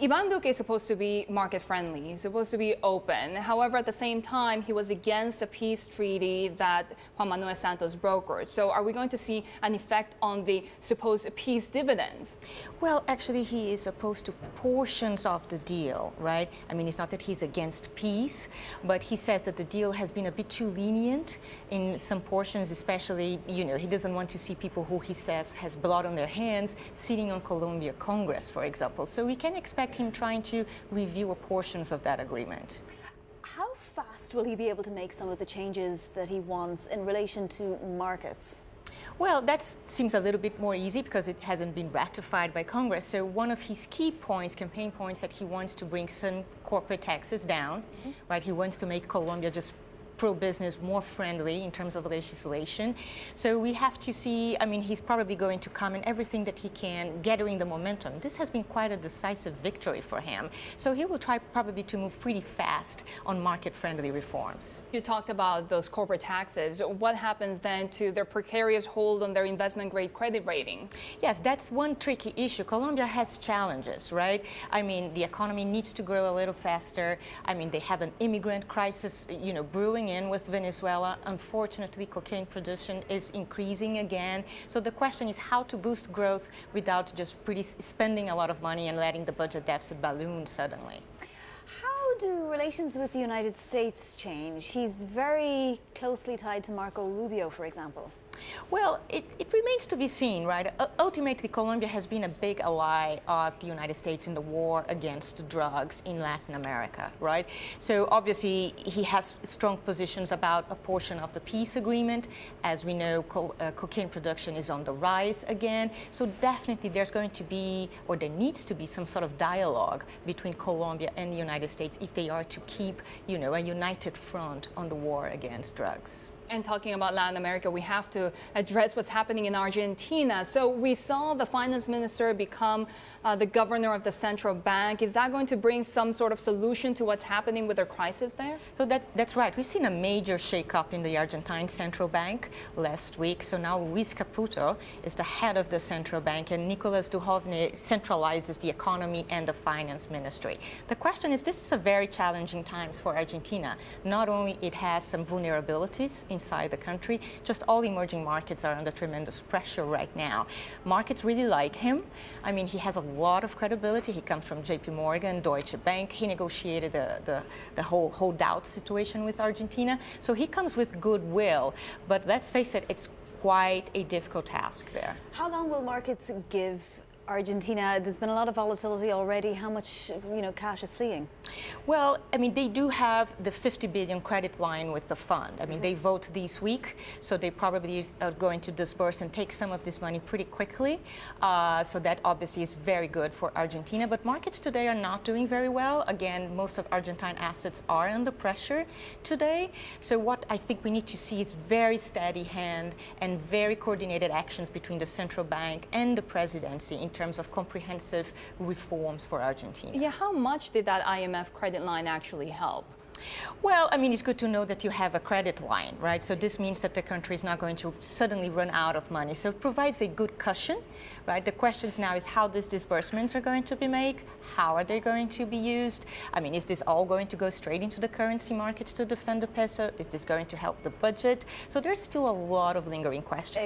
Ivan Duque is supposed to be market-friendly. He's supposed to be open. However, at the same time, he was against a peace treaty that Juan Manuel Santos brokered. So are we going to see an effect on the supposed peace dividends? Well, actually, he is opposed to portions of the deal, right? I mean, it's not that he's against peace, but he says that the deal has been a bit too lenient in some portions, especially, he doesn't want to see people who he says have blood on their hands sitting on Colombia Congress, for example. So we can expect him trying to review portions of that agreement. How fast will he be able to make some of the changes that he wants in relation to markets? Well, that seems a little bit more easy because it hasn't been ratified by Congress. So one of his key points, campaign points, that he wants to bring some corporate taxes down, right? He wants to make Colombia just pro-business, more friendly in terms of legislation. So we have to see, he's probably going to come in everything that he can, gathering the momentum. This has been quite a decisive victory for him. So he will try probably to move pretty fast on market-friendly reforms. You talked about those corporate taxes. What happens then to their precarious hold on their investment-grade credit rating? Yes, that's one tricky issue. Colombia has challenges, right? The economy needs to grow a little faster. They have an immigrant crisis, brewing in with Venezuela. Unfortunately, cocaine production is increasing again. So the question is how to boost growth without just spending a lot of money and letting the budget deficit balloon suddenly. How do relations with the United States change? He's very closely tied to Marco Rubio, for example. Well, it remains to be seen, right? Ultimately, Colombia has been a big ally of the United States in the war against drugs in Latin America, right? So obviously, he has strong positions about a portion of the peace agreement. As we know, cocaine production is on the rise again. So definitely there's going to be, or there needs to be, some sort of dialogue between Colombia and the United States if they are to keep, a united front on the war against drugs. And talking about Latin America, we have to address what's happening in Argentina. So we saw the finance minister become the governor of the central bank. Is that going to bring some sort of solution to what's happening with their crisis there? So that's right. We've seen a major shakeup in the Argentine central bank last week. So now Luis Caputo is the head of the central bank, and Nicolas Duhovne centralizes the economy and the finance ministry. The question is, this is a very challenging times for Argentina. Not only it has some vulnerabilities inside the country, just all emerging markets are under tremendous pressure right now. Markets really like him. He has a lot of credibility. He comes from JP Morgan, Deutsche Bank. He negotiated the whole holdout situation with Argentina. So he comes with goodwill. But let's face it, it's quite a difficult task there. How long will markets give Argentina? There's been a lot of volatility already. How much, cash is fleeing? Well, they do have the 50 billion credit line with the fund. They vote this week, so they probably are going to disburse and take some of this money pretty quickly. So that obviously is very good for Argentina. But markets today are not doing very well. Again, most of Argentine assets are under pressure today. So what I think we need to see is very steady hand and very coordinated actions between the central bank and the presidency in terms of comprehensive reforms for Argentina. Yeah, how much did that IMF credit line actually help? Well, it's good to know that you have a credit line, right? So this means that the country is not going to suddenly run out of money. So it provides a good cushion, right? The question now is how these disbursements are going to be made, how are they going to be used? Is this all going to go straight into the currency markets to defend the peso? Is this going to help the budget? So there's still a lot of lingering questions.